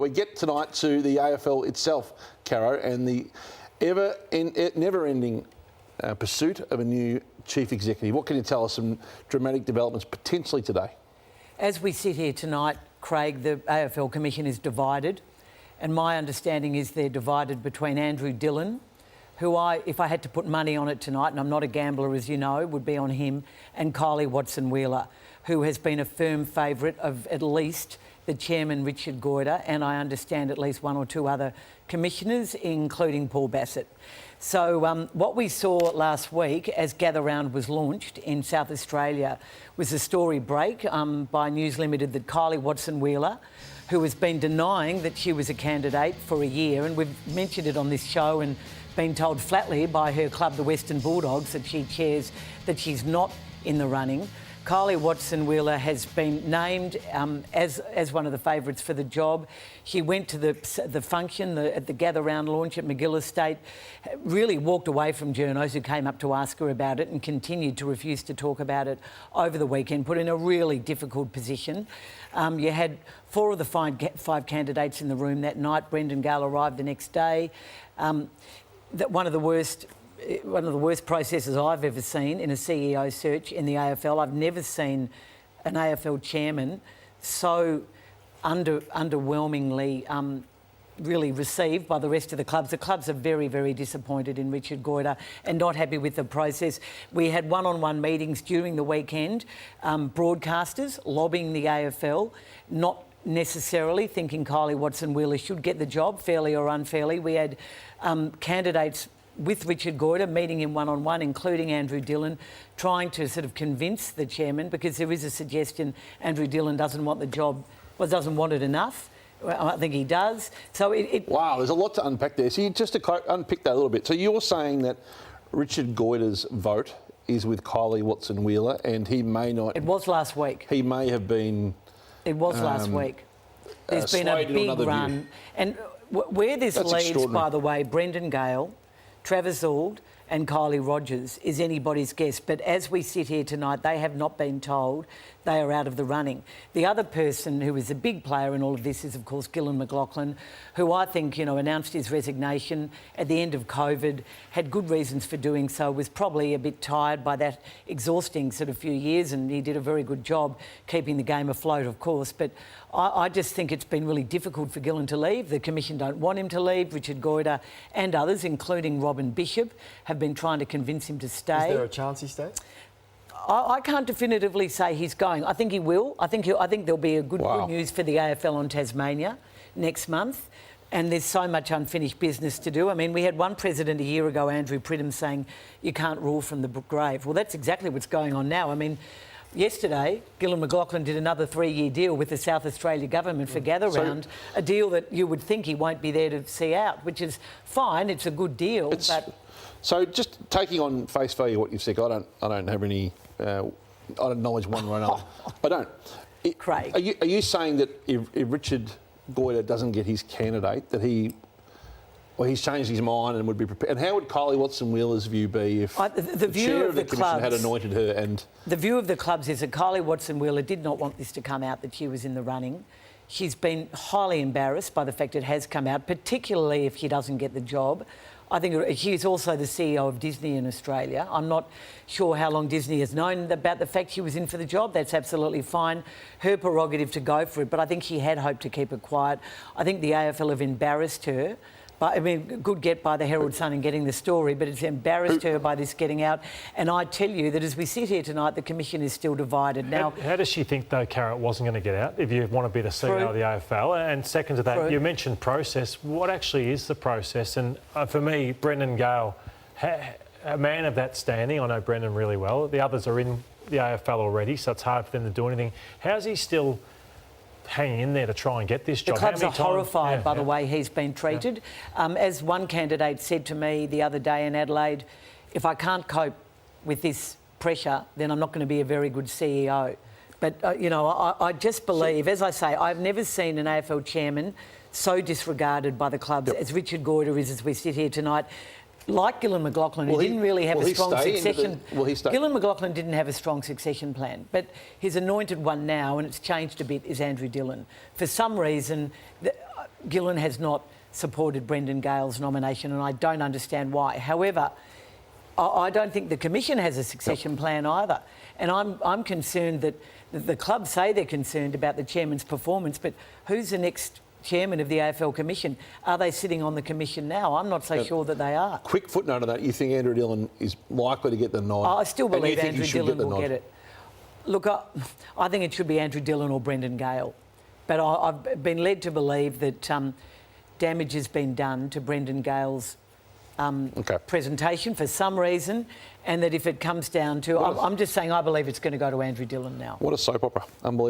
We get tonight to the AFL itself, Caro, and the never-ending pursuit of a new chief executive. What can you tell us some dramatic developments potentially today? As we sit here tonight, Craig, the AFL Commission is divided, and my understanding is they're divided between Andrew Dillon, who if I had to put money on it tonight, and I'm not a gambler as you know, would be on him, and Kylie Watson-Wheeler, who has been a firm favourite of at least the chairman, Richard Goyder, and I understand at least one or two other commissioners, including Paul Bassett. So what we saw last week as Gather Round was launched in South Australia was a story break by News Limited that Kylie Watson-Wheeler, who has been denying that she was a candidate for a year, and we've mentioned it on this show and been told flatly by her club, the Western Bulldogs, that she chairs, that she's not in the running. Kylie Watson-Wheeler has been named as one of the favourites for the job. She went to the function at the Gather Round launch at McGill Estate, really walked away from journos who came up to ask her about it and continued to refuse to talk about it over the weekend, put in a really difficult position. You had 4 of the 5 candidates in the room that night. Brendan Gale arrived the next day. One of the worst processes I've ever seen in a CEO search in the AFL. I've never seen an AFL chairman so underwhelmingly really received by the rest of the clubs. The clubs are very, very disappointed in Richard Goyder and not happy with the process. We had one-on-one meetings during the weekend, broadcasters lobbying the AFL, not necessarily thinking Kylie Watson-Wheeler should get the job, fairly or unfairly. We had candidates with Richard Goyder meeting him one-on-one, including Andrew Dillon, trying to sort of convince the chairman, because there is a suggestion Andrew Dillon doesn't want the job, doesn't want it enough. I think he does. So Wow, there's a lot to unpack there. So just to unpick that a little bit. So you're saying that Richard Goyder's vote is with Kylie Watson-Wheeler, and he may not... It was last week. He may have been... It was last week. There's been a big run. View. And where this leads, by the way, Brendan Gale, Travis Auld and Kylie Rogers is anybody's guess. But as we sit here tonight, they have not been told they are out of the running. The other person who is a big player in all of this is, of course, Gillon McLachlan, who I think, announced his resignation at the end of COVID, had good reasons for doing so, was probably a bit tired by that exhausting sort of few years, and he did a very good job keeping the game afloat, of course. But I just think it's been really difficult for Gillon to leave. The Commission don't want him to leave. Richard Goyder and others, including Robin Bishop, have been trying to convince him to stay. Is there a chance he stays? I can't definitively say he's going. I think he will. I think there'll be a good news for the AFL on Tasmania next month. And there's so much unfinished business to do. I mean, we had one president a year ago, Andrew Pridham, saying you can't rule from the grave. Well, that's exactly what's going on now. I mean, yesterday, Gillon McLachlan did another 3-year deal with the South Australia government for Gather Round, a deal that you would think he won't be there to see out, which is fine. It's a good deal, but... So just taking on face value what you've said, I don't have any... I don't acknowledge one or another. I don't. Craig. Are you saying that if Richard Goyder doesn't get his candidate, that he's changed his mind and would be prepared? And how would Kylie Watson-Wheeler's view be if the chair of the Commission had anointed her? And the view of the clubs is that Kylie Watson-Wheeler did not want this to come out, that she was in the running. She's been highly embarrassed by the fact it has come out, particularly if she doesn't get the job. I think she's also the CEO of Disney in Australia. I'm not sure how long Disney has known about the fact she was in for the job. That's absolutely fine. Her prerogative to go for it. But I think she had hoped to keep it quiet. I think the AFL have embarrassed her. But, I mean, good get by the Herald Sun in getting the story, but it's embarrassed her by this getting out. And I tell you that as we sit here tonight, the Commission is still divided. Now, how does she think, though, Cara, it wasn't going to get out, if you want to be the CEO of the AFL? And second to that, you mentioned process. What actually is the process? And for me, Brendan Gale, a man of that standing, I know Brendan really well. The others are in the AFL already, so it's hard for them to do anything. How's he still hanging in there to try and get this job? The clubs are horrified by the way he's been treated. As one candidate said to me the other day in Adelaide, if I can't cope with this pressure, then I'm not going to be a very good CEO. But, I just believe, as I say, I've never seen an AFL chairman so disregarded by the clubs as Richard Goyder is as we sit here tonight. Like Gillon McLachlan, who didn't really have a strong succession... Gillon McLachlan didn't have a strong succession plan, but his anointed one now, and it's changed a bit, is Andrew Dillon. For some reason, Gillen has not supported Brendan Gale's nomination, and I don't understand why. However, I don't think the Commission has a succession plan either. And I'm concerned that the club say they're concerned about the chairman's performance, but who's the next chairman of the AFL Commission? Are they sitting on the Commission now? I'm not so sure that they are. Quick footnote on that. You think Andrew Dillon is likely to get the nod? I still believe Andrew Dillon will get it. Look, I think it should be Andrew Dillon or Brendan Gale. But I've been led to believe that damage has been done to Brendan Gale's presentation for some reason, and that if it comes down to... I'm just saying I believe it's going to go to Andrew Dillon now. What a soap opera. Unbelievable.